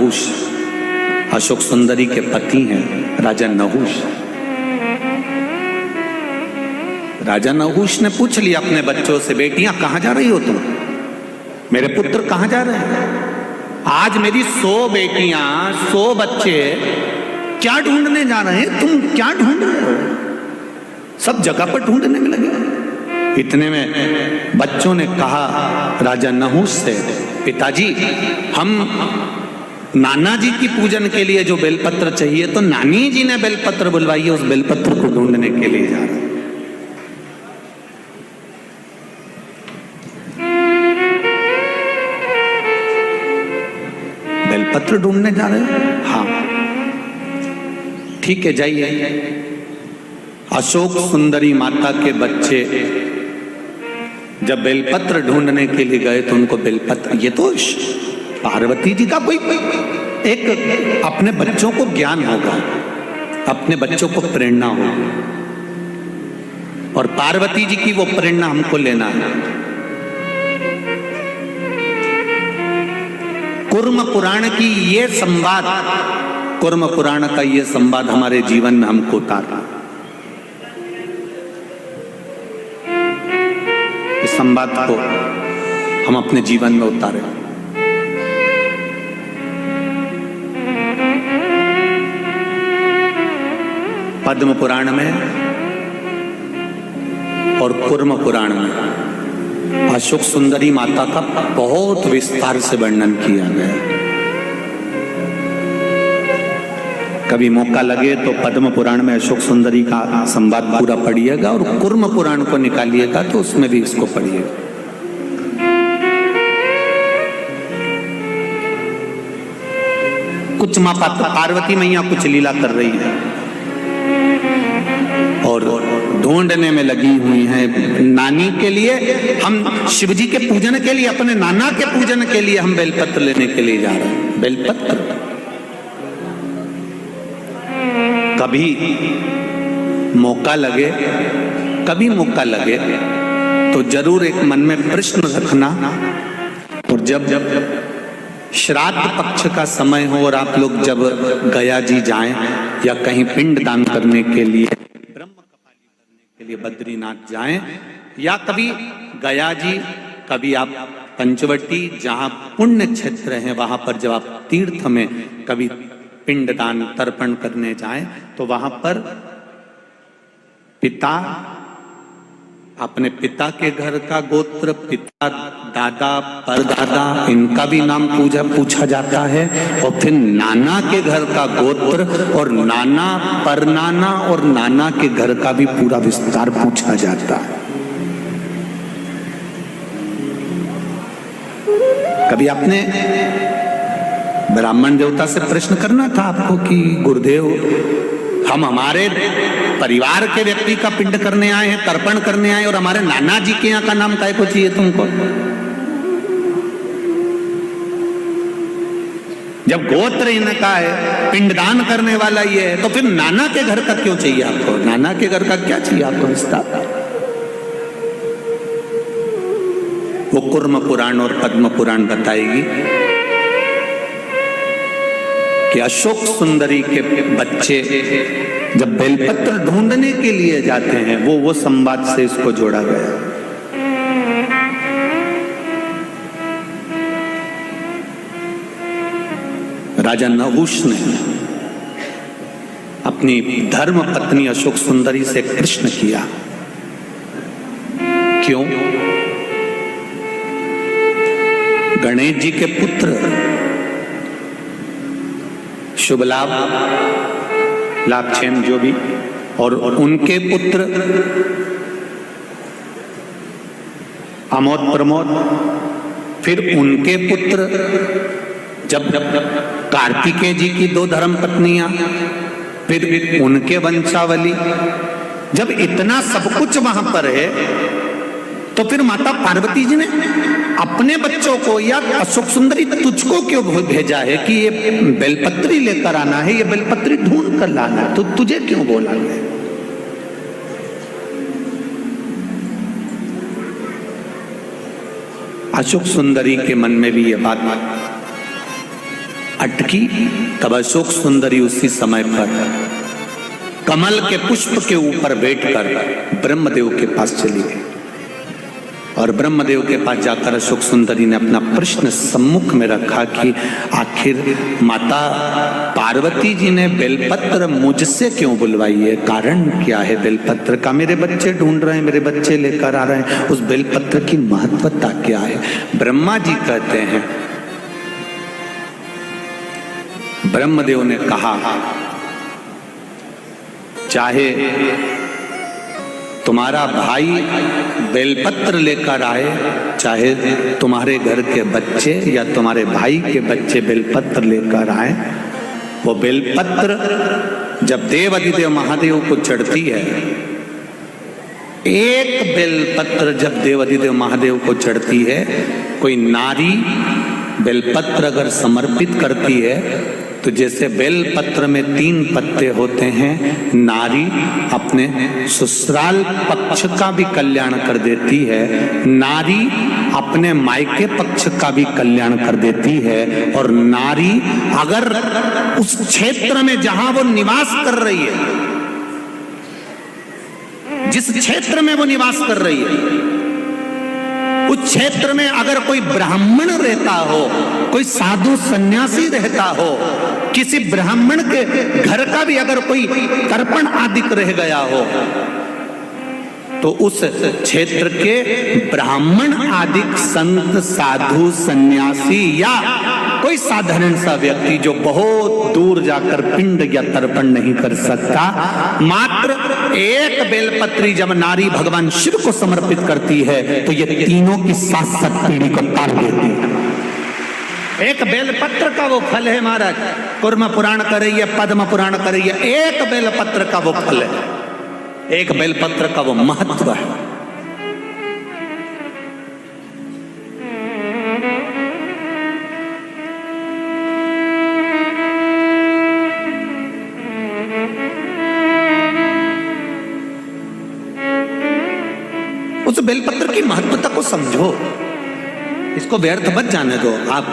नहुष अशोक सुंदरी के पति हैं राजा नहुष। राजा नहुष ने पूछ लिया अपने बच्चों से, बेटियां कहां जा रही हो तुम? मेरे पुत्र कहां जा रहे हैं? आज मेरी 100 बेटियां 100 बच्चे क्या ढूंढने जा रहे हैं? तुम क्या ढूंढ रहे हो? सब जगह पर ढूंढने में लगे। इतने में बच्चों ने कहा राजा नहुष से, पिताजी हम नाना जी की पूजन के लिए जो बेलपत्र चाहिए तो नानी जी ने बेलपत्र बुलवाई है, उस बेलपत्र को ढूंढने के लिए जा रहे हैं। बेलपत्र ढूंढने जा रहे हैं? हाँ ठीक है जाइए। अशोक सुंदरी माता के बच्चे जब बेलपत्र ढूंढने के लिए गए तो उनको बेलपत्र, ये तो पार्वती जी का कोई एक अपने बच्चों को ज्ञान होगा, अपने बच्चों को प्रेरणा होगी, और पार्वती जी की वो प्रेरणा हमको लेना है। कूर्म पुराण की ये संवाद, कूर्म पुराण का ये संवाद हमारे जीवन में हमको उतारना। इस संवाद को हम अपने जीवन में उतारें। पद्म पुराण में और कूर्म पुराण में अशोक सुंदरी माता का बहुत विस्तार से वर्णन किया गया। कभी मौका लगे तो पद्म पुराण में अशोक सुंदरी का संवाद पूरा पढ़िएगा और कूर्म पुराण को निकालिएगा तो उसमें भी इसको पढ़िएगा। कुछ माँ पार्वती मैया कुछ लीला कर रही है और ढूंढने में लगी हुई हैं नानी के लिए। हम शिव जी के पूजन के लिए, अपने नाना के पूजन के लिए हम बेलपत्र लेने के लिए जा रहे हैं। बेलपत्र कभी मौका लगे, कभी मौका लगे तो जरूर एक मन में प्रश्न रखना, और जब श्राद्ध पक्ष का समय हो और आप लोग जब गया जी जाएं या कहीं पिंड दान करने के लिए, ब्रह्म कपाली करने के लिए बद्रीनाथ जाएं, या कभी गया जी, कभी आप पंचवटी जहां पुण्य क्षेत्र है वहां पर जब आप तीर्थ में कभी पिंड दान तर्पण करने जाएं तो वहां पर पिता, अपने पिता के घर का गोत्र, पिता, दादा, परदादा, इनका भी नाम पूछा जाता है, और फिर नाना के घर का गोत्र और नाना, परनाना और नाना के घर का भी पूरा विस्तार पूछा जाता है। कभी आपने ब्राह्मण देवता से प्रश्न करना था आपको कि गुरुदेव हम हमारे परिवार के व्यक्ति का पिंड करने आए हैं, तर्पण करने आए, और हमारे नाना जी के यहाँ का नाम काहे को चाहिए तुमको? जब गोत्र इनका है, पिंडदान करने वाला ये है, तो फिर नाना के घर का क्यों चाहिए आपको? नाना के घर का क्या चाहिए आपको विस्तार? वो कूर्म पुराण और पद्म पुराण बताएगी कि अशोक सुंदरी के बच्चे जब बेलपत्र ढूंढने के लिए जाते हैं, वो संवाद से इसको जोड़ा गया। राजा नहुष ने अपनी धर्म पत्नी अशोक सुंदरी से प्रश्न किया, क्यों? गणेश जी के पुत्र शुभ लाभ, लाभक्षेम जो भी, और उनके पुत्र अमोद प्रमोद, फिर उनके पुत्र, जब कार्तिकेय जी की 2 धर्म पत्नियां, फिर उनके वंशावली, जब इतना सब कुछ वहां पर है तो फिर माता पार्वती जी ने अपने बच्चों को या अशोक सुंदरी तुझको क्यों भेजा है कि ये बेलपत्री लेकर आना है, ये बेलपत्री ढूंढ कर लाना है, तो तुझे क्यों बोला है? अशोक सुंदरी के मन में भी ये बात अटकी, तब अशोक सुंदरी उसी समय पर कमल के पुष्प के ऊपर बैठकर ब्रह्मदेव के पास चली गई और ब्रह्मदेव के पास जाकर अशोक सुंदरी ने अपना प्रश्न सम्मुख में रखा कि आखिर माता पार्वती जी ने बेलपत्र मुझसे क्यों बुलवाई है, कारण क्या है बेलपत्र का? मेरे बच्चे ढूंढ रहे हैं, मेरे बच्चे लेकर आ रहे हैं, उस बेलपत्र की महत्वता क्या है? ब्रह्मा जी कहते हैं, ब्रह्मदेव ने कहा चाहे तुम्हारा भाई बेलपत्र लेकर आए, चाहे तुम्हारे घर के बच्चे या तुम्हारे भाई के बच्चे बेलपत्र लेकर आए, वो बेलपत्र जब देव अधिदेव महादेव को चढ़ती है, एक बेलपत्र जब देव अधिदेव महादेव को चढ़ती है, कोई नारी बेलपत्र अगर समर्पित करती है तो जैसे बेलपत्र में 3 पत्ते होते हैं, नारी अपने ससुराल पक्ष का भी कल्याण कर देती है, नारी अपने मायके पक्ष का भी कल्याण कर देती है, और नारी अगर उस क्षेत्र में जहां वो निवास कर रही है, जिस क्षेत्र में वो निवास कर रही है, उस क्षेत्र में अगर कोई ब्राह्मण रहता हो, कोई साधु सन्यासी रहता हो, किसी ब्राह्मण के घर का भी अगर कोई तर्पण आदि रह गया हो, तो उस क्षेत्र के ब्राह्मण आदि संत साधु सन्यासी या कोई साधारण सा व्यक्ति जो बहुत दूर जाकर पिंड या तर्पण नहीं कर सकता, मात्र एक बेलपत्री जब नारी भगवान शिव को समर्पित करती है तो ये तीनों की 7 पीढ़ी को तार देती है। एक बेलपत्र का वो फल है महाराज, कुर्म पुराण कर रही है, पद्म पुराण कर रही है, एक बेलपत्र का वो फल है, एक बेलपत्र का वो महत्व है। उस बेलपत्र की महत्वता को समझो, इसको व्यर्थ मत जाने दो। आप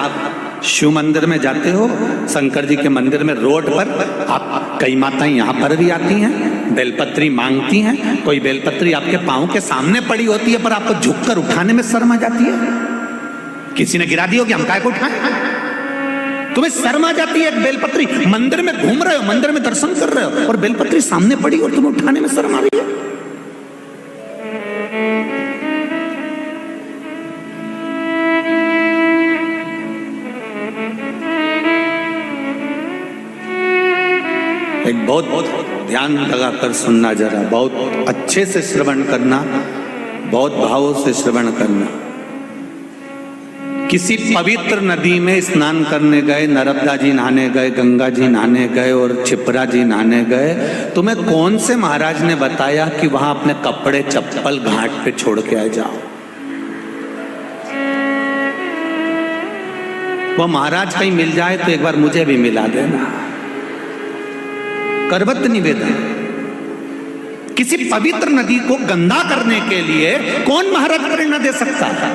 शिव मंदिर में जाते हो, शंकर जी के मंदिर में रोड पर आप, कई माताएं यहाँ पर भी आती हैं, बेलपत्री मांगती हैं, कोई बेलपत्री आपके पांव के सामने पड़ी होती है पर आपको झुककर उठाने में शर्म आ जाती है। किसी ने गिरा दी होगी, हम काय को उठाएं? तुम्हें शर्म आ जाती है एक बेलपत्री, मंदिर में घूम रहे हो, मंदिर में दर्शन कर रहे हो और बेलपत्री सामने पड़ी और तुम्हें उठाने में शर्म आ रही है। एक बहुत ध्यान लगाकर सुनना, जरा बहुत अच्छे से श्रवण करना, बहुत भावों से श्रवण करना। किसी पवित्र नदी में स्नान करने गए, नर्मदा जी नहाने गए, गंगा जी नहाने गए और क्षिप्रा जी नहाने गए, तुम्हें कौन से महाराज ने बताया कि वहां अपने कपड़े चप्पल घाट पे छोड़ के आ जाओ? वो महाराज कहीं मिल जाए तो एक बार मुझे भी मिला देना। करवत निवेदन, किसी पवित्र नदी को गंदा करने के लिए कौन महाराज प्रेरणा दे सकता है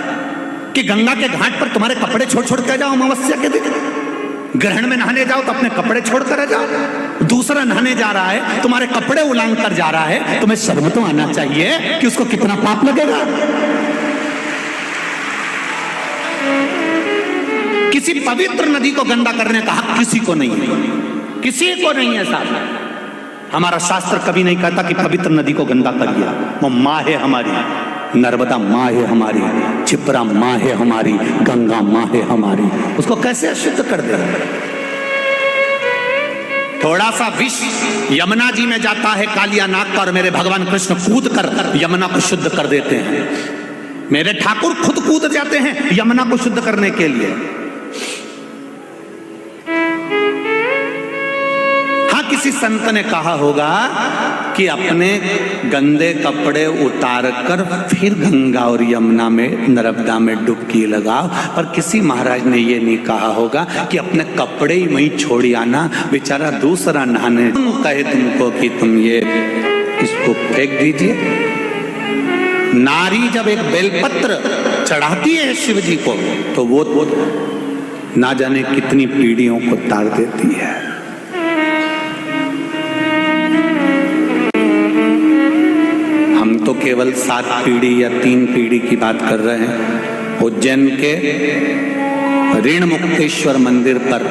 कि गंगा के घाट पर तुम्हारे कपड़े छोड़ छोड़ कर जाओ अमावस्या के दिन? ग्रहण में नहाने जाओ तो अपने कपड़े छोड़ कर जाओ। दूसरा नहाने जा रहा है, तुम्हारे कपड़े उलांग कर जा रहा है, तुम्हें शर्म तो आना चाहिए कि उसको कितना पाप लगेगा। किसी पवित्र नदी को गंदा करने का हक किसी को नहीं है, किसी को नहीं है साहब। हमारा शास्त्र कभी नहीं कहता कि पवित्र नदी को गंदा करिए। वो माँ है हमारी, नर्मदा माँ है हमारी, क्षिप्रा माँ है हमारी, गंगा माँ है हमारी, उसको कैसे अशुद्ध कर दे? थोड़ा सा विष यमुना जी में जाता है कालिया नाग का और मेरे भगवान कृष्ण कूद कर यमुना को शुद्ध कर देते हैं। मेरे ठाकुर खुद कूद जाते हैं यमुना को शुद्ध करने के लिए। किसी संत ने कहा होगा कि अपने गंदे कपड़े उतारकर फिर गंगा और यमुना में, नर्मदा में डुबकी लगाओ, पर किसी महाराज ने ये नहीं कहा होगा कि अपने कपड़े ही वहीं छोड़ आना, बेचारा दूसरा नहाने कहे तुमको कि तुम ये इसको फेंक दीजिए। नारी जब एक बेलपत्र चढ़ाती है शिव जी को तो वो ना जाने कितनी पीढ़ियों को तार देती है। हम तो केवल 7 पीढ़ी या 3 पीढ़ी की बात कर रहे हैं। उज्जैन के ऋण मुक्तेश्वर मंदिर पर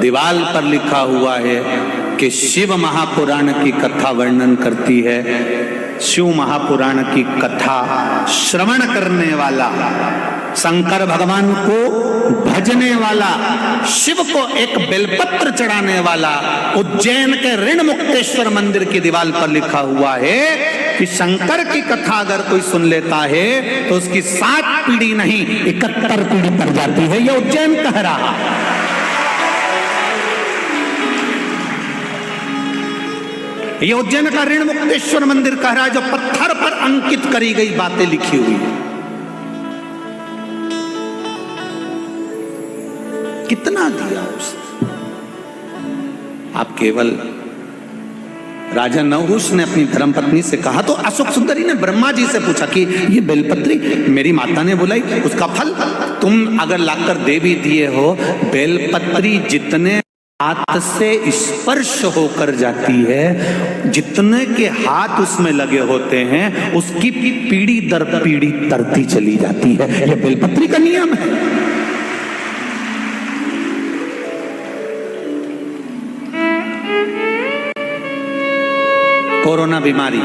दीवाल पर लिखा हुआ है कि शिव महापुराण की कथा वर्णन करती है। शिव महापुराण की कथा श्रवण करने वाला, शंकर भगवान को भजने वाला, शिव को एक बेलपत्र चढ़ाने वाला, उज्जैन के ऋण मुक्तेश्वर मंदिर की दीवार पर लिखा हुआ है कि शंकर की कथा अगर कोई सुन लेता है तो उसकी 7 पीढ़ी नहीं 71 पीढ़ी पर जाती है। यह उज्जैन कह रहा। यह उज्जैन का ऋण मुक्तेश्वर मंदिर कह रहा है, जो पत्थर पर अंकित करी गई बातें लिखी हुई है। कितना दिया उसने। आप केवल राजा नहुष ने अपनी धर्मपत्नी से कहा तो अशोक सुंदरी ने ब्रह्मा जी से पूछा कि ये बेलपत्री मेरी माता ने बुलाई, उसका फल तुम अगर लाकर दे भी दिए हो, बेलपत्री जितने हाथ से स्पर्श होकर जाती है, जितने के हाथ उसमें लगे होते हैं, उसकी पीढ़ी दर पीढ़ी तरती चली जाती है। यह बेलपत्री का नियम है। कोरोना बीमारी,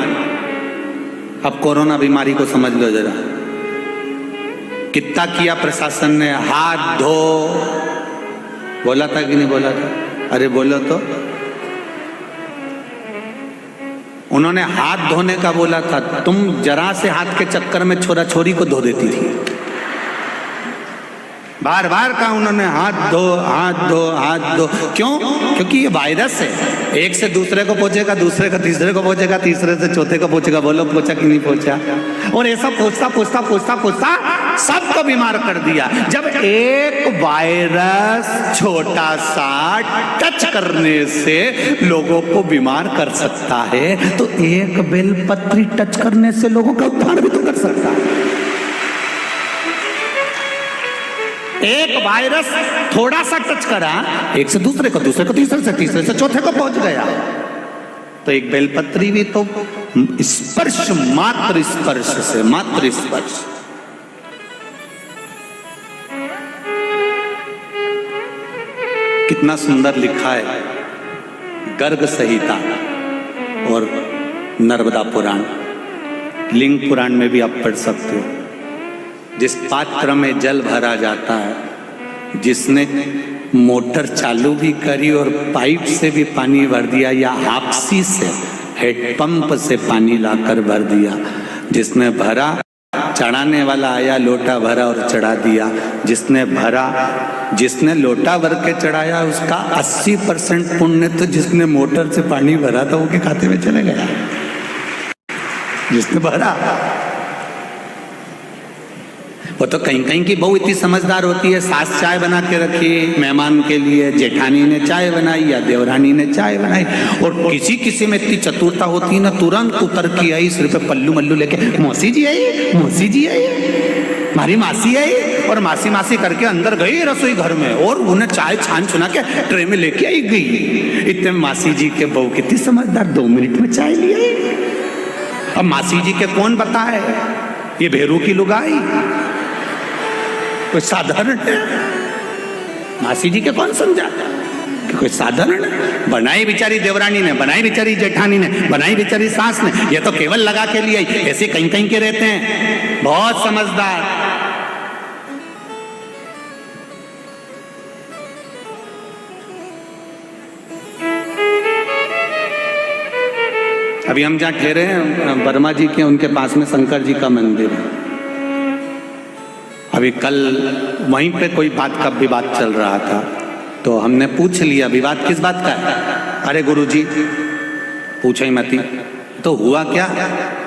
अब कोरोना बीमारी को समझ लो जरा। कितना किया प्रशासन ने, हाथ धो, बोला था कि नहीं बोला था? अरे बोलो तो। उन्होंने हाथ धोने का बोला था, तुम जरा से हाथ के चक्कर में छोरा छोरी को धो देती थी। बार बार कहा उन्होंने, हाथ धो हाथ धो हाथ धो। क्यों? क्योंकि ये वायरस है, एक से दूसरे को पहुंचेगा, दूसरे का तीसरे को पहुंचेगा, तीसरे से चौथे को पहुंचेगा। बोलो पहुंचा कि नहीं पहुंचा? और ऐसा पूछता पूछता पूछता पूछता सबको बीमार कर दिया। जब एक वायरस छोटा सा टच करने से लोगों को बीमार कर सकता है, तो एक बेलपत्री टच करने से लोगों का उद्धार भी तो कर सकता है। एक वायरस थोड़ा सा टच करा, एक से दूसरे को, दूसरे को तीसरे से, तीसरे से चौथे को पहुंच गया। तो एक बेलपत्री भी तो स्पर्श, मात्र स्पर्श से, मात्र स्पर्श। कितना सुंदर लिखा है गर्ग संहिता और नर्मदा पुराण, लिंग पुराण में भी आप पढ़ सकते हो। जिस पात्र में जल भरा जाता है, जिसने मोटर चालू भी करी और पाइप से भी पानी भर दिया, या हापसी से, हेडपंप से पानी लाकर भर दिया, जिसने भरा, चढ़ाने वाला आया, लोटा भरा और चढ़ा दिया। जिसने भरा, जिसने लोटा भर के चढ़ाया, उसका 80% पुण्य तो जिसने मोटर से पानी भरा था वो के खाते में चले गया। जिसने भरा, वो तो कहीं कहीं की बहू इतनी समझदार होती है, सास चाय बना के रखी मेहमान के लिए, जेठानी ने चाय बनाई या देवरानी ने चाय बनाई, और किसी किसी में इतनी चतुरता होती ना, तुरंत उतर के आई, सिर पे पल्लू मल्लू लेके, मौसी जी आई, मौसी जी आई, हमारी मासी आई, और मासी मासी करके अंदर गई रसोई घर में, और उन्हें चाय छान छुना के ट्रे में लेके आई गई। इतने मासी जी के बहू कितनी समझदार, 2 मिनट में चाय ले आई। अब मासी जी के कौन बताए, ये भेरू की लुगाई कोई साधारण है? मासी जी के कौन समझा कि कोई साधारण है? बनाई बेचारी देवरानी ने, बनाई बेचारी जेठानी ने, बनाई बेचारी सास ने, ये तो केवल लगा के लिए आई। ऐसे कहीं कहीं के रहते हैं, बहुत समझदार। अभी हम जहाँ ठहरे हैं वर्मा जी के, उनके पास में शंकर जी का मंदिर है। अभी कल वहीं पे कोई बात का विवाद चल रहा था, तो हमने पूछ लिया विवाद किस बात का है? अरे गुरुजी पूछो ही मती, तो हुआ क्या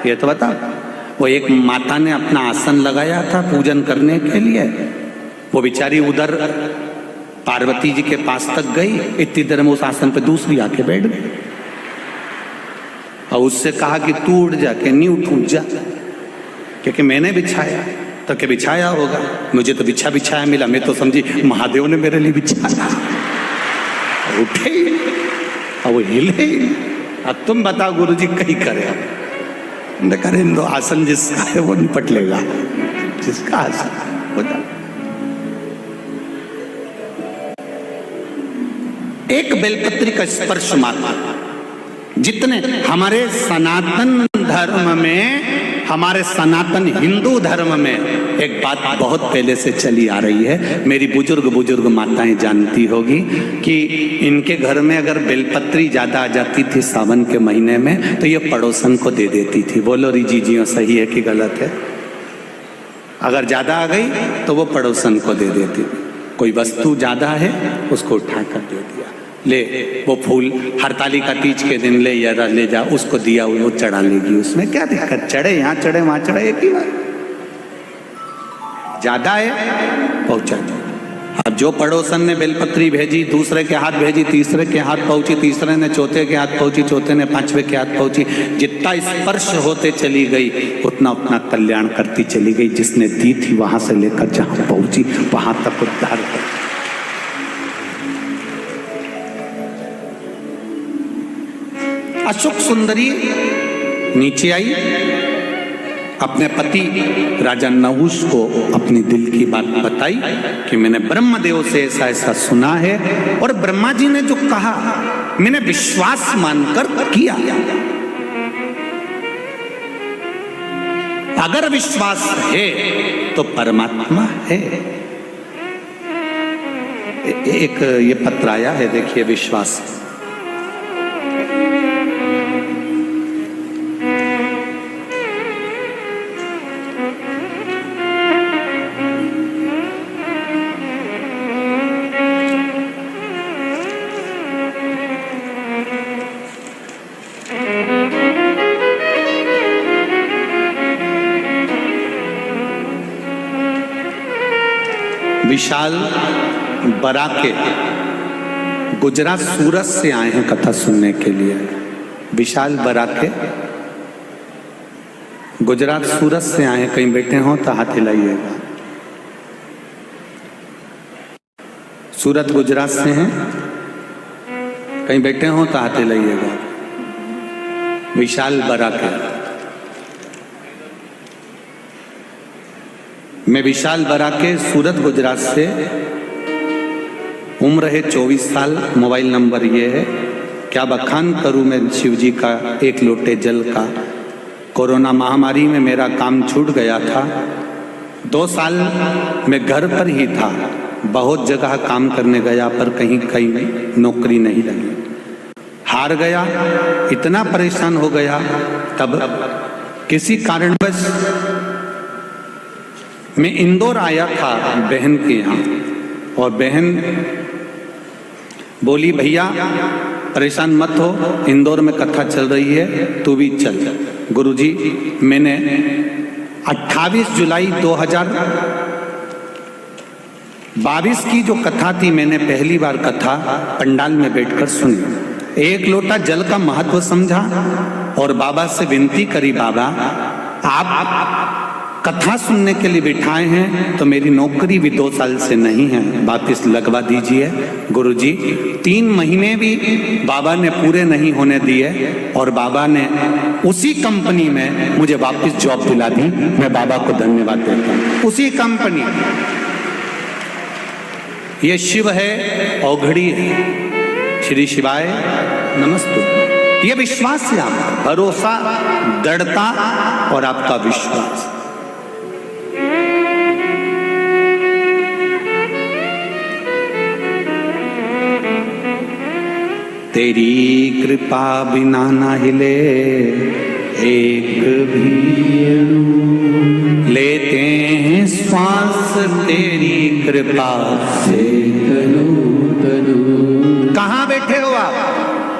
ये तो बता। वो एक माता ने अपना आसन लगाया था पूजन करने के लिए, वो बेचारी उधर पार्वती जी के पास तक गई, इतनी देर में उस आसन पे दूसरी आके बैठ गई, और उससे कहा कि तू उठ जा, के नहीं उठ जा, क्योंकि मैंने बिछाया। तो क्या बिछाया होगा? मुझे तो बिछा बिछाया मिला, मैं तो समझी महादेव ने मेरे लिए बिछाया। उठे और वो हिले। अब तुम बताओ गुरुजी कहीं करे? अब करे दो आसन जिसका है वो निपट लेगा, जिसका आसन हो जाए। एक बेलपत्री का स्पर्श मात्र, जितने हमारे सनातन धर्म में, हमारे सनातन हिंदू धर्म में एक बात बहुत पहले से चली आ रही है, मेरी बुजुर्ग माताएं जानती होगी कि इनके घर में अगर बेलपत्री ज्यादा आ जाती थी सावन के महीने में तो ये पड़ोसन को दे देती थी। बोलो रिजीजियों, सही है कि गलत है? अगर ज्यादा आ गई तो वो पड़ोसन को दे देती थी। कोई वस्तु ज्यादा है उसको उठाकर दे दिया, ले वो फूल हरतालिका तीज के दिन ले या ले जा, उसको दिया वो चढ़ा लेगी, उसमें क्या दिक्कत? चढ़े यहाँ चढ़े वहां चढ़े, एक ही बात। ज्यादा है पहुंचा दो। अब जो पड़ोसन ने बेलपत्री भेजी, दूसरे के हाथ भेजी, तीसरे के हाथ पहुंची, तीसरे ने चौथे के हाथ पहुंची, चौथे ने पांचवे के हाथ पहुंची, जितना स्पर्श होते चली गई उतना उतना कल्याण करती चली गई। जिसने दी थी वहां से लेकर जहां पहुंची वहां तक उद्धार कर। अशोक सुंदरी नीचे आई, अपने पति राजा नहुष को अपनी दिल की बात बताई कि मैंने ब्रह्मदेव से ऐसा ऐसा सुना है और ब्रह्मा जी ने जो कहा मैंने विश्वास मानकर किया। अगर विश्वास है तो परमात्मा है। एक ये पत्र आया है, देखिए, विश्वास। विशाल बराके गुजरात सूरत से आए हैं कथा सुनने के लिए। विशाल बराके गुजरात सूरत से आए हैं, कहीं बैठे हो तो हाथ हिलाइएगा। सूरत गुजरात से हैं, कहीं बैठे हो तो हाथ हिलाइएगा। विशाल बराके। मैं विशाल बराके सूरत गुजरात से, उम्र है 24 साल, मोबाइल नंबर ये है। क्या बखान करूं मैं शिव जी का एक लोटे जल का। कोरोना महामारी में मेरा काम छूट गया था, 2 साल मैं घर पर ही था, बहुत जगह काम करने गया पर कहीं कहीं नौकरी नहीं लगी, हार गया, इतना परेशान हो गया। तब किसी कारणवश मैं इंदौर आया था बहन के यहाँ, और बहन बोली भैया परेशान मत हो, इंदौर में कथा चल रही है, तू भी चल। गुरुजी, मैंने 28 जुलाई 2022 की जो कथा थी, मैंने पहली बार कथा पंडाल में बैठकर सुनी। एक लोटा जल का महत्व समझा और बाबा से विनती करी, बाबा आप कथा सुनने के लिए बिठाए हैं तो मेरी नौकरी भी 2 साल से नहीं है, वापिस लगवा दीजिए। गुरुजी 3 महीने भी बाबा ने पूरे नहीं होने दिए और बाबा ने उसी कंपनी में मुझे वापिस जॉब दिला दी। मैं बाबा को धन्यवाद देता हूँ। उसी कंपनी, ये शिव है, औघड़ी है। श्री शिवाय नमस्तु। ये विश्वास है आपका, भरोसा, दृढ़ता और आपका विश्वास। तेरी कृपा बिना ना हिले एक भी अणु, लेते हैं श्वास तेरी कृपा से तनु तनु। कहाँ बैठे हो आप?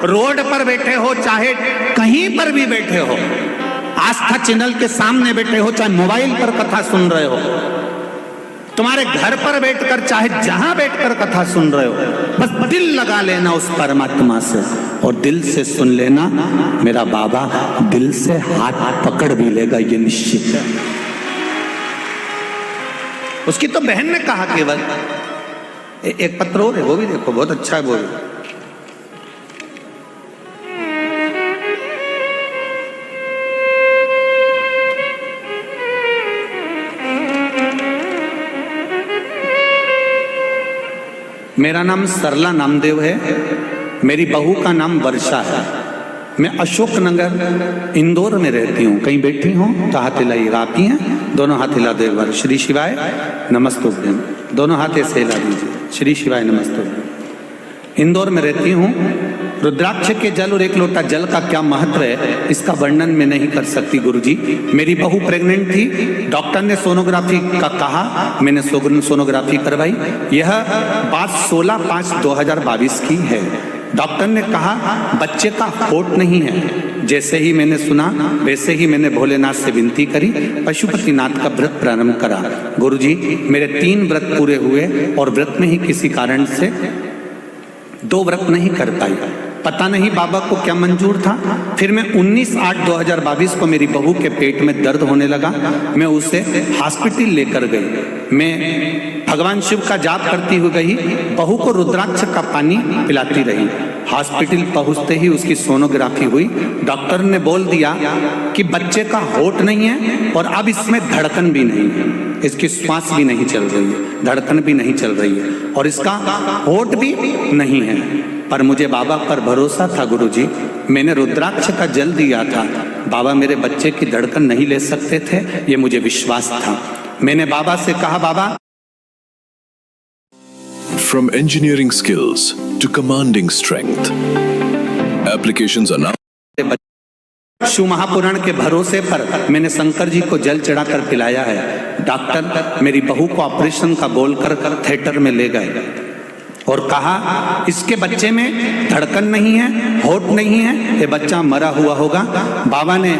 रोड पर बैठे हो, चाहे कहीं पर भी बैठे हो, आस्था चैनल के सामने बैठे हो, चाहे मोबाइल पर कथा सुन रहे हो, तुम्हारे घर पर बैठकर चाहे जहां बैठकर कथा सुन रहे हो, बस दिल लगा लेना उस परमात्मा से और दिल से सुन लेना। मेरा बाबा दिल से हाथ पकड़ भी लेगा, ये निश्चित है। उसकी तो बहन ने कहा केवल। एक पत्र और है, वो भी देखो, बहुत अच्छा है वो भी। मेरा नाम सरला नामदेव है, मेरी बहू का नाम वर्षा है। मैं अशोक नगर इंदौर में रहती हूँ। कहीं बैठी हूँ तो हाथ हिलाइएगा। आप ही हैं? दोनों हाथ हिला दो एक बार। श्री शिवाय नमस्तुभ्यम। दोनों हाथ ऐसे हिला दीजिए। श्री शिवाय नमस्तुभ्यम। इंदौर में रहती हूँ। रुद्राक्ष के जल और 1 लोटा जल का क्या महत्व है, इसका वर्णन मैं नहीं कर सकती गुरुजी। मेरी बहू प्रेग्नेंट थी, डॉक्टर ने सोनोग्राफी का कहा, मैंने सोनोग्राफी करवाई। यह बात 16/5/2022 की है। डॉक्टर ने कहा बच्चे का होठ नहीं है। जैसे ही मैंने सुना वैसे ही मैंने भोलेनाथ से विनती करी, पशुपतिनाथ का व्रत प्रारंभ करा। गुरुजी मेरे 3 व्रत पूरे हुए और व्रत में ही किसी कारण से 2 व्रत नहीं कर पाई। पता नहीं बाबा को क्या मंजूर था। फिर मैं 19/8/2022 को मेरी बहू के पेट में दर्द होने लगा। मैं उसे हॉस्पिटल लेकर गई। मैं भगवान शिव का जाप करती हुई गई, बहू को रुद्राक्ष का पानी पिलाती रही। हॉस्पिटल पहुंचते ही उसकी सोनोग्राफी हुई। डॉक्टर ने बोल दिया कि बच्चे का होठ नहीं है और अब इसमें धड़कन भी नहीं है, इसकी श्वास भी नहीं चल रही है, धड़कन भी नहीं चल रही है और इसका होठ भी नहीं है। पर मुझे बाबा पर भरोसा था गुरुजी। मैंने रुद्राक्ष का जल दिया था। बाबा मेरे बच्चे की धड़कन नहीं ले सकते थे, ये मुझे विश्वास था। मैंने बाबा से कहा बाबा। From engineering skills to commanding strength, applications are now. Shiv Mahapuran के भरोसे पर मैंने शंकर जी को जल चढ़ाकर पिलाया है। डॉक्टर मेरी बहू को ऑपरेशन का बोलकर थिएटर में ले गए और कहा इसके बच्चे में धड़कन नहीं है, होठ नहीं है, ये बच्चा मरा हुआ होगा। बाबा ने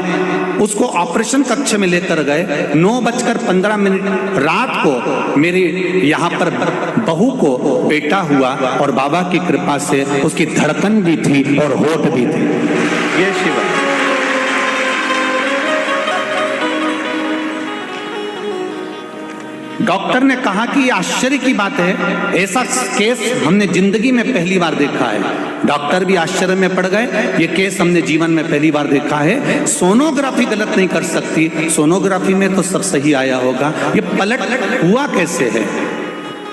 उसको ऑपरेशन कक्ष में लेकर गए। 9:15 रात को मेरे यहाँ पर बहू को बेटा हुआ और बाबा की कृपा से उसकी धड़कन भी थी और होठ भी थी। ये शिव। डॉक्टर ने कहा कि ये आश्चर्य की बात है, ऐसा केस हमने जिंदगी में पहली बार देखा है। डॉक्टर भी आश्चर्य में पड़ गए, ये केस हमने जीवन में पहली बार देखा है। सोनोग्राफी गलत नहीं कर सकती, सोनोग्राफी में तो सब सही आया होगा, ये पलट हुआ कैसे है?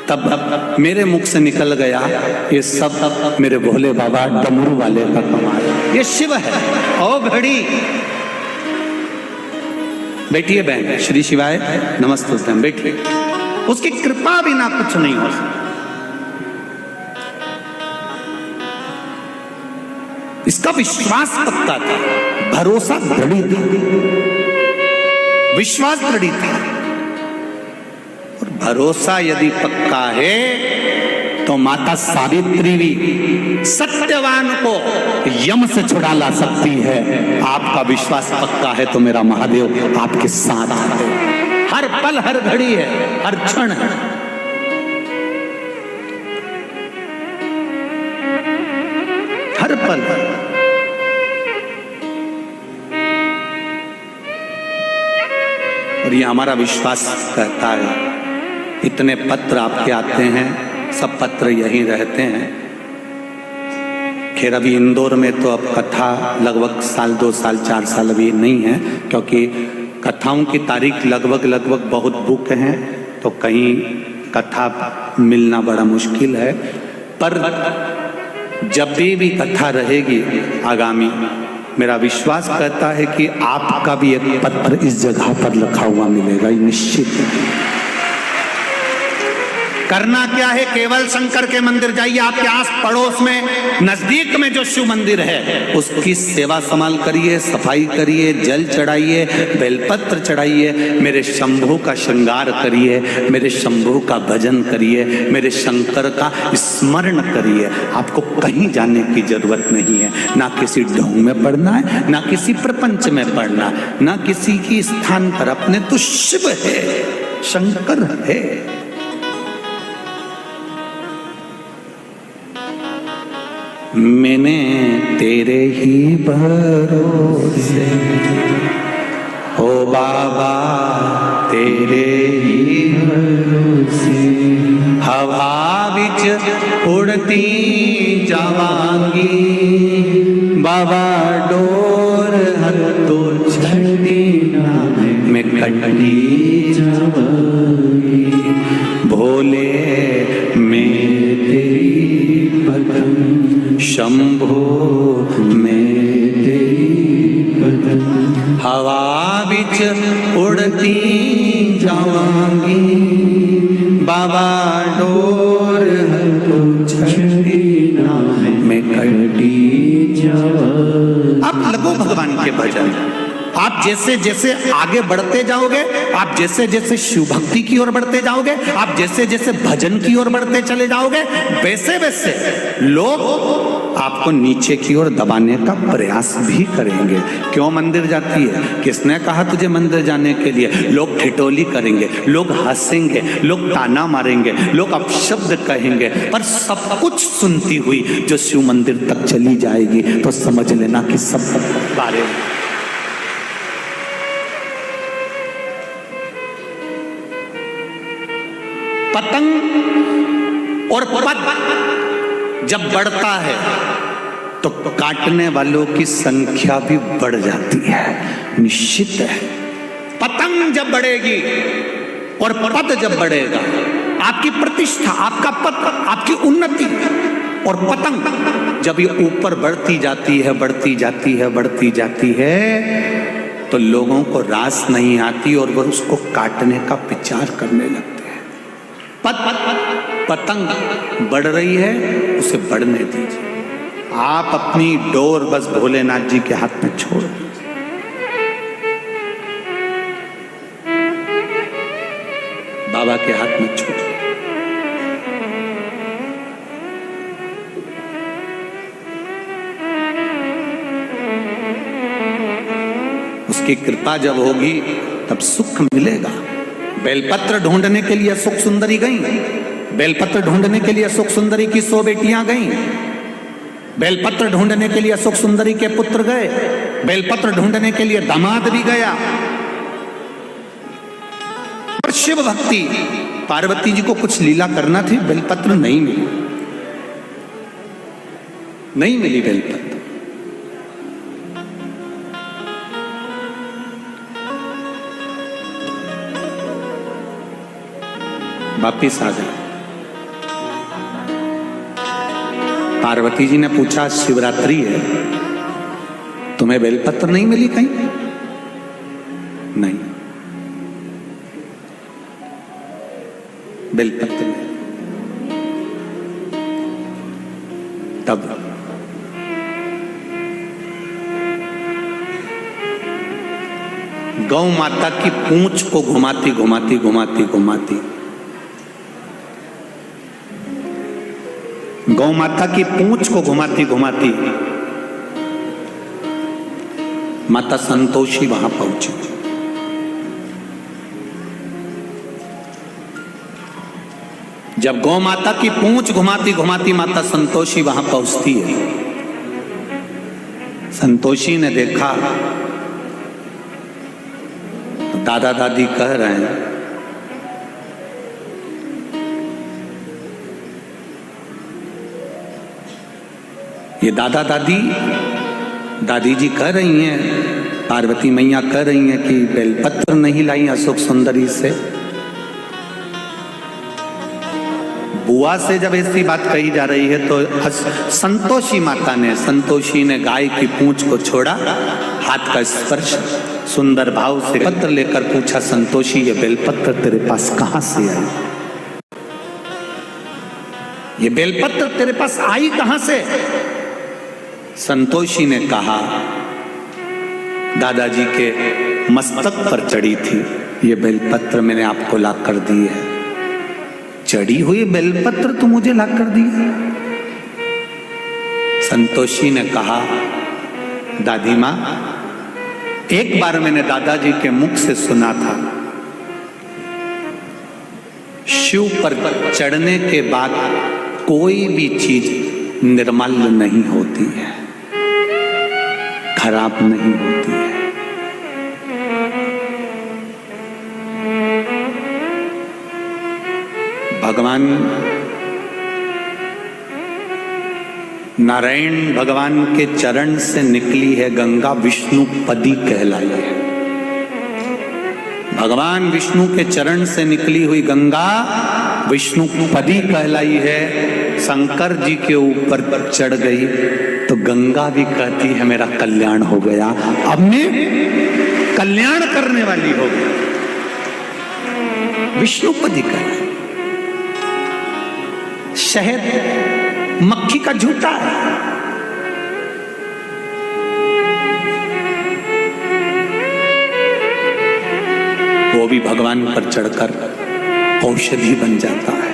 तब मेरे मुख से निकल गया ये सब मेरे भोले बाबा डमरू वाले का कमाल, ये शिव है। ओ घड़ी बैठिए बहन, श्री शिवाय नमस्ते। बैठिए, उसकी कृपा बिना कुछ नहीं हो सकता। इसका विश्वास पक्का था, भरोसा दृढ़ था, विश्वास दृढ़ था। और भरोसा यदि पक्का है तो माता सावित्री भी सत्यवान को यम से छुड़ा ला सकती है। आपका विश्वास पक्का है तो मेरा महादेव आपके साथ है, हर पल हर घड़ी है, हर क्षण है। हर पल और ये हमारा विश्वास कहता है। इतने पत्र आपके आते हैं, सब पत्र यहीं रहते हैं। खैर अभी इंदौर में तो अब कथा लगभग 1, 2, 4 साल अभी नहीं है, क्योंकि कथाओं की तारीख लगभग बहुत बुक हैं, तो कहीं कथा मिलना बड़ा मुश्किल है। पर जब भी कथा रहेगी आगामी, मेरा विश्वास कहता है कि आपका भी एक पत्र इस जगह पर रखा हुआ मिलेगा, ये निश्चित। करना क्या है, केवल शंकर के मंदिर जाइए, आपके आस पड़ोस में नजदीक में जो शिव मंदिर है उसकी सेवा संभाल करिए, सफाई करिए, जल चढ़ाइए, बेलपत्र चढ़ाइए, मेरे शंभू का श्रृंगार करिए, मेरे शंभू का भजन करिए, मेरे शंकर का स्मरण करिए। आपको कहीं जाने की जरूरत नहीं है, ना किसी ढोंग में पड़ना है, ना किसी प्रपंच में पड़ना, ना किसी की स्थान पर। अपने तो शिव है, शंकर है। मैंने तेरे ही भरोसे ओ बाबा तेरे ही भरोसे हवा विच उड़ती जावांगी बाबा डोर हथों छड़ी ना मैं कटी जावांगी भोले मैं तेरी पतंग शंभो मैं तेरी पतंग हवा बिच उड़ती जावांगी बाबा डोर हथों छड़ी ना मैं कटी जावांगी। आप लगो भगवान के भजन। आप जैसे जैसे आगे बढ़ते जाओगे, आप जैसे जैसे शिव भक्ति की ओर बढ़ते जाओगे, आप जैसे जैसे भजन की ओर बढ़ते चले जाओगे, वैसे वैसे लोग आपको नीचे की ओर दबाने का प्रयास भी करेंगे। क्यों मंदिर जाती है? किसने कहा तुझे मंदिर जाने के लिए? लोग ठिठोली करेंगे, लोग हंसेंगे, लोग ताना मारेंगे, लोग अपशब्द कहेंगे, पर सब कुछ सुनती हुई जो शिव मंदिर तक चली जाएगी तो समझ लेना कि सब बारे में पतंग और पद जब बढ़ता है तो काटने वालों की संख्या भी बढ़ जाती है, निश्चित है। पतंग जब बढ़ेगी और पद जब बढ़ेगा, आपकी प्रतिष्ठा, आपका पद, आपकी उन्नति और पतंग जब ये ऊपर बढ़ती जाती है, बढ़ती जाती है, बढ़ती जाती है, तो लोगों को रास नहीं आती और वह उसको काटने का विचार करने लगते। पतंग बढ़ रही है, उसे बढ़ने दीजिए। आप अपनी डोर बस भोलेनाथ जी के हाथ में छोड़ दीजिए। बाबा के हाथ में छोड़ दीजिए। उसकी कृपा जब होगी तब सुख मिलेगा। बेलपत्र ढूंढने के लिए सुख सुंदरी गई, बेलपत्र ढूंढने के लिए सुख सुंदरी की 100 बेटियां गईं, बेलपत्र ढूंढने के लिए सुख सुंदरी के पुत्र गए, बेलपत्र ढूंढने के लिए दामाद भी गया। पर शिव भक्ति, पार्वती जी को कुछ लीला करना थी, बेलपत्र नहीं मिली, नहीं मिली बेलपत्र। वापिस आ गए। पार्वती जी ने पूछा, शिवरात्रि है, तुम्हें बेलपत्र नहीं मिली कहीं? नहीं, बेलपत्र नहीं। तब गौ माता की पूंछ को घुमाती घुमाती घुमाती घुमाती, गौ माता की पूंछ को घुमाती घुमाती माता संतोषी वहां पहुंची। जब गौ माता की पूंछ घुमाती घुमाती माता संतोषी वहां पहुंचती है, संतोषी ने देखा तो दादा दादी कह रहे हैं, ये दादा दादी, दादी जी कह रही हैं, पार्वती मैया कह रही हैं कि बेलपत्र नहीं लाई अशोक सुंदरी से। बुआ से जब ऐसी बात कही जा रही है तो संतोषी माता ने, संतोषी ने गाय की पूंछ को छोड़ा, हाथ का स्पर्श सुंदर भाव से पत्र लेकर पूछा, संतोषी ये बेलपत्र तेरे पास कहां से आई? ये बेलपत्र तेरे पास आई कहां से? संतोषी ने कहा, दादाजी के मस्तक पर चढ़ी थी, ये बेलपत्र मैंने आपको ला कर दी है। चढ़ी हुई बेलपत्र तो मुझे ला कर दी है? संतोषी ने कहा, दादी माँ, एक बार मैंने दादाजी के मुख से सुना था, शिव पर चढ़ने के बाद कोई भी चीज निर्मल नहीं होती है, खराब नहीं होती है। भगवान नारायण भगवान के चरण से निकली है गंगा, विष्णु पदी कहलाई है। भगवान विष्णु के चरण से निकली हुई गंगा विष्णु पदी कहलाई है। शंकर जी के ऊपर चढ़ गई तो गंगा भी कहती है मेरा कल्याण हो गया, अब मैं कल्याण करने वाली हो गई। विष्णुपदी कहलाई। शहद मक्खी का झूठा है। वो भी भगवान पर चढ़कर औषधि बन जाता है।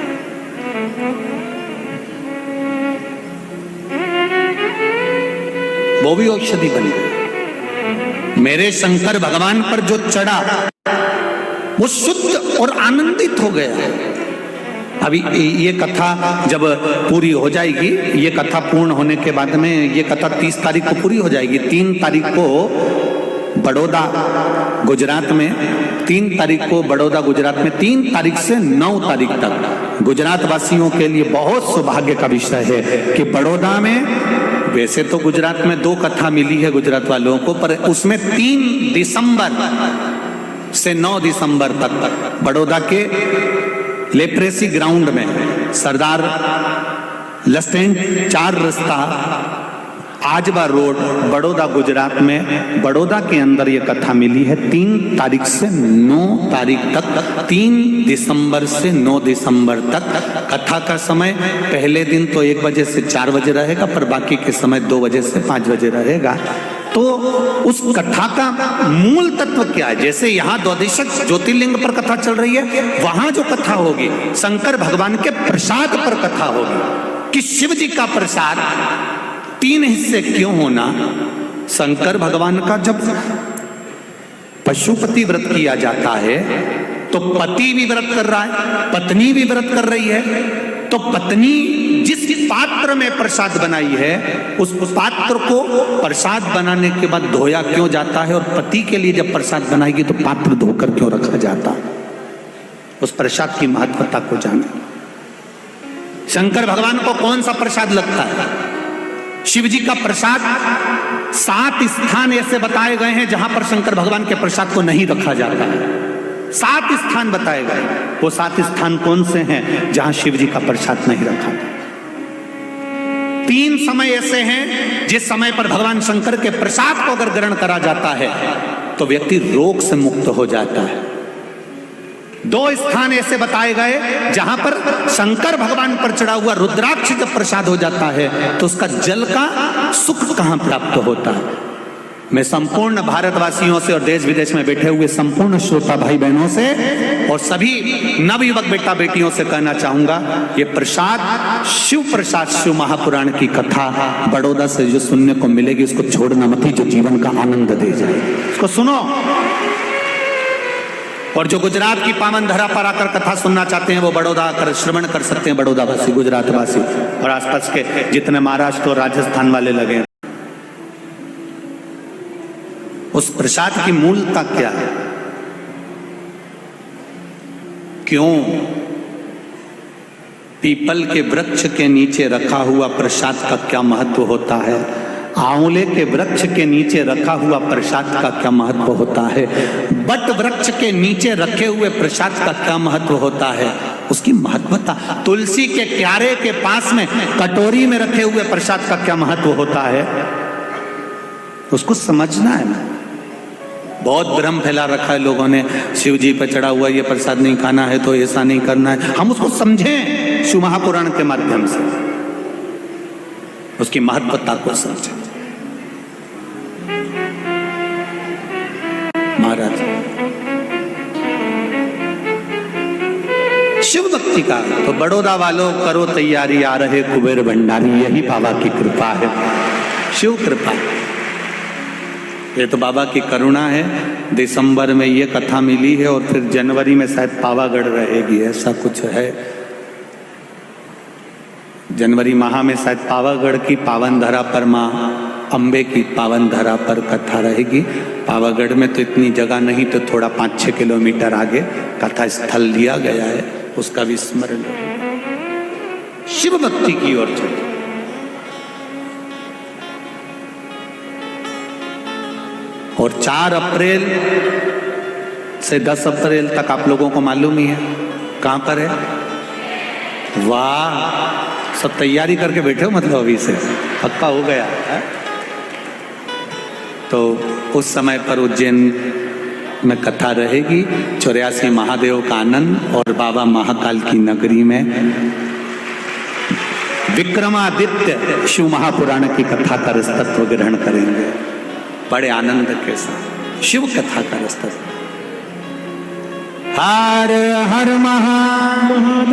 वो भी औषधि बन गई। मेरे शंकर भगवान पर जो चढ़ा वो शुद्ध और आनंदित हो गया। अभी ये कथा जब पूरी हो जाएगी, ये कथा पूर्ण होने के बाद में ये कथा 30 तारीख को पूरी हो जाएगी। 3 तारीख को बड़ौदा गुजरात में, 3 तारीख को बड़ौदा गुजरात में, 3 तारीख से 9 तारीख तक गुजरात वासियों के लिए बहुत सौभाग्य का विषय है कि बड़ौदा में, वैसे तो गुजरात में 2 कथा मिली है गुजरात वालों को, पर उसमें 3 दिसंबर से 9 दिसंबर तक बड़ौदा के लेप्रेसी ग्राउंड में सरदार लस्टेंट 4 रास्ता आजबा रोड बड़ौदा गुजरात में, बड़ौदा के अंदर ये कथा मिली है। 3 तारीख से 9 तारीख तक, 3 दिसंबर से 9 दिसंबर तक कथा का समय पहले दिन तो 1 बजे से 4 बजे रहेगा, पर बाकी के समय 2 बजे से 5 बजे रहेगा। तो उस कथा का मूल तत्व क्या है? जैसे यहाँ द्वादश ज्योतिर्लिंग पर कथा चल रही है, वहां जो कथा होगी शंकर भगवान के प्रसाद पर कथा होगी कि शिव जी का प्रसाद 3 हिस्से क्यों होना। शंकर भगवान का जब पशुपति व्रत किया जाता है तो पति भी व्रत कर रहा है, पत्नी भी व्रत कर रही है, तो पत्नी जिस पात्र में प्रसाद बनाई है उस पात्र को प्रसाद बनाने के बाद धोया क्यों जाता है, और पति के लिए जब प्रसाद बनाएगी तो पात्र धोकर क्यों रखा जाता है? उस प्रसाद की महत्वता को जाने। शंकर भगवान को कौन सा प्रसाद लगता है? शिव जी का प्रसाद 7 स्थान ऐसे बताए गए हैं जहां पर शंकर भगवान के प्रसाद को नहीं रखा जाता है। 7 स्थान बताए गए। वो 7 स्थान कौन से हैं जहां शिव जी का प्रसाद नहीं रखा? 3 समय ऐसे हैं जिस समय पर भगवान शंकर के प्रसाद को अगर ग्रहण करा जाता है तो व्यक्ति रोग से मुक्त हो जाता है। 2 स्थान ऐसे बताए गए जहां पर शंकर भगवान पर चढ़ा हुआ रुद्राक्ष जब प्रसाद हो जाता है तो उसका जल का सुख कहां प्राप्त होता है। मैं संपूर्ण भारतवासियों से और देश विदेश में बैठे हुए संपूर्ण श्रोता भाई बहनों से और सभी नवयुवक बेटा बेटियों से कहना चाहूंगा, ये प्रसाद शिव प्रसाद, शिव महापुराण की कथा बड़ौदा से जो सुनने को मिलेगी उसको छोड़ना मत, ही जो जीवन का आनंद दे जाए उसको सुनो। और जो गुजरात की पावन धरा पर आकर कथा सुनना चाहते हैं वो बड़ौदा आकर श्रवण कर सकते हैं, बड़ौदा वासी, गुजरात वासी और आसपास के जितने महाराष्ट्र और राजस्थान वाले लगे। उस प्रसाद की मूलता क्या है? क्यों पीपल के वृक्ष के नीचे रखा हुआ प्रसाद का क्या महत्व होता है? आंवले के वृक्ष के नीचे रखा हुआ प्रसाद का क्या महत्व होता है? बट वृक्ष के नीचे रखे हुए प्रसाद का क्या महत्व होता है? उसकी महत्वता। तुलसी के क्यारे के पास में कटोरी में रखे हुए प्रसाद का क्या महत्व होता है? उसको समझना है ना। बहुत भ्रम फैला रखा है लोगों ने, शिव जी पर चढ़ा हुआ ये प्रसाद नहीं खाना है तो ऐसा नहीं करना है। हम उसको समझें शिव महापुराण के माध्यम से, उसकी महत्वता को समझें। महाराज शिव भक्ति का तो बड़ौदा वालों करो तैयारी, आ रहे कुबेर भंडारी, यही बाबा की कृपा है, शिव कृपा। ये तो बाबा की करुणा है। दिसंबर में ये कथा मिली है और फिर जनवरी में शायद पावागढ़ रहेगी, ऐसा कुछ है। जनवरी माह में शायद पावागढ़ की पावन धरा पर माँ अम्बे की पावन धरा पर कथा रहेगी। पावागढ़ में तो इतनी जगह नहीं, तो थोड़ा 5-6 किलोमीटर आगे कथा स्थल दिया गया है। उसका भी स्मरण रहे, शिव भक्ति की ओर चले। और 4 अप्रैल से 10 अप्रैल तक आप लोगों को मालूम ही है कहां पर है। वाह, सब तैयारी करके बैठे हो मतलब अभी से पक्का हो गया है? तो उस समय पर उज्जैन में कथा रहेगी 84 महादेव का आनंद, और बाबा महाकाल की नगरी में विक्रमादित्य शिव महापुराण की कथा का रसतत्व ग्रहण करेंगे बड़े आनंद के साथ। शिव कथा का रसतत्व। हर हर महादेव,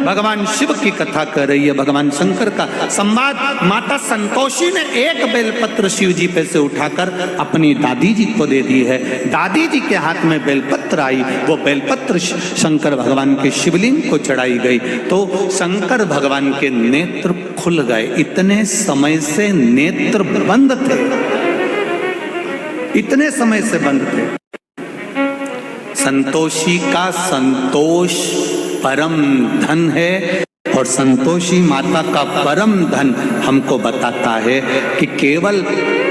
भगवान शिव की कथा कर रही है, भगवान शंकर का संवाद। माता संतोषी ने एक बेलपत्र शिव जी पे से उठाकर अपनी दादी जी को दे दी है। दादी जी के हाथ में बेलपत्र आई, वो बेलपत्र शंकर भगवान के शिवलिंग को चढ़ाई गई तो शंकर भगवान के नेत्र खुल गए। इतने समय से नेत्र बंद थे, इतने समय से बंद थे। संतोषी का संतोष परम धन है, और संतोषी माता का परम धन हमको बताता है कि केवल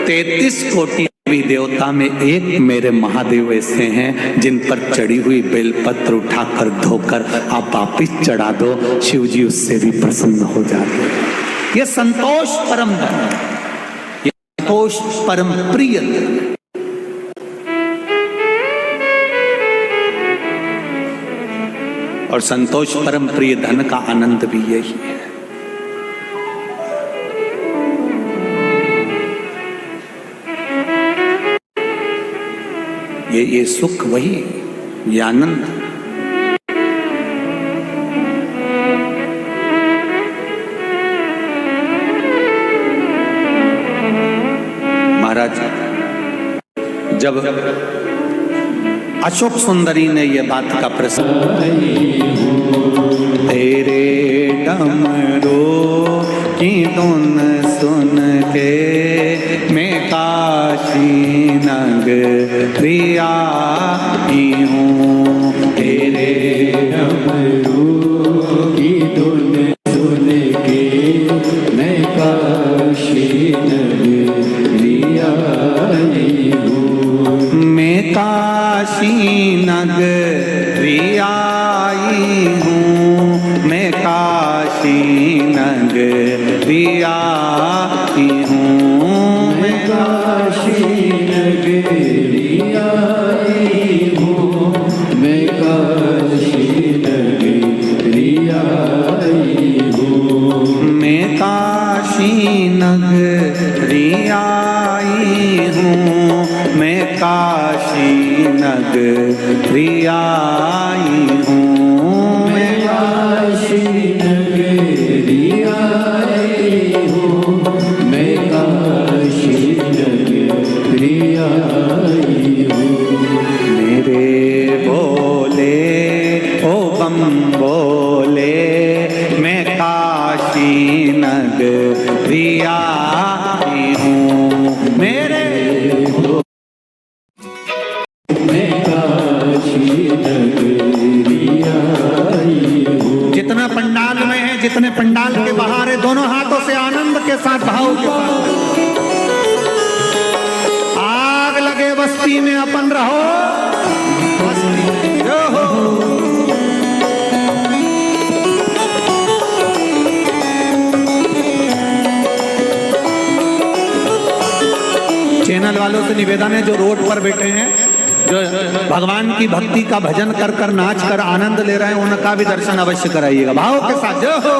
33 कोटि देवी देवता में एक मेरे महादेव ऐसे हैं जिन पर चढ़ी हुई बेलपत्र उठाकर धोकर आप वापिस चढ़ा दो, शिव जी उससे भी प्रसन्न हो जाते। ये संतोष परम धन, ये संतोष परम प्रिय धन। और संतोष परम प्रिय धन का आनंद भी यही है। ये सुख वही, ये आनंद। महाराज जब अशोक सुंदरी ने यह बात का प्रसंग, तेरे डमरू की धुन सुन के मैं काशी नगरी आई हूँ। तेरे डमरू की धुन सुन के मैं काशी नगरी आई हूँ। मैं काशी नगरी आई हूँ, मैं काशी नगरी आई हूँ, मैं काशी नगरी आई हूँ, मैं काशी नगरी आई हूँ। मैं काशी नगरी आई हूँ, मैं काशी नगरी आई हूँ, मैं काशी नगरी आई हूँ, मैं काशी नगरी आई हूँ। मेरे बोले ओ बम बोले, मैं काशी नगरी आई हूँ। मेरे जितना पंडाल में है, जितने पंडाल के बाहर है, दोनों हाथों से आनंद के साथ, भाव के साथ। आग लगे बस्ती में अपन रहो, जो हो। चैनल वालों से निवेदन है जो रोड पर बैठे हैं, जो भगवान की भक्ति का भजन कर कर नाच कर आनंद ले रहे हैं, उनका भी दर्शन अवश्य कराइएगा भाव के साथ। जो हो।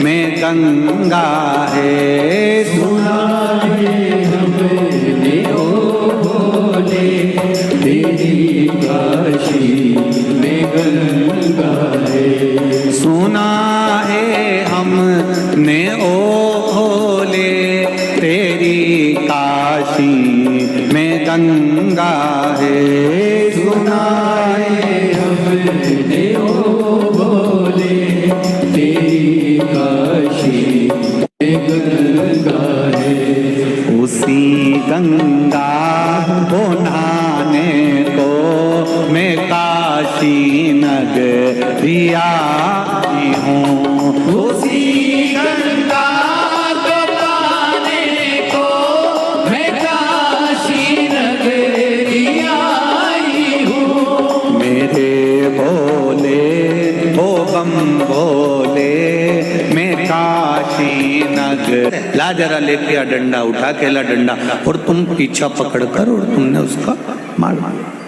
में गंगा है। सुना है हमने ओ भोले तेरी काशी में गंगा है। सुना है हमने ओ भोले तेरी काशी में गंगा है। सुना है हमने ओ भोले तेरी काशी में गंगा है। उसी गंगा को नहाने को मैं काशी नगरी आई हूँ। उसी गंगा को पाने को मैं काशी नगरी आई हूँ। मेरे भोले ओ बम भोले मैं काशी नगर। ला जरा लेके आ डंडा, उठा के ला डंडा और तुम पीछा पकड़ कर और तुमने उसका मार मारा।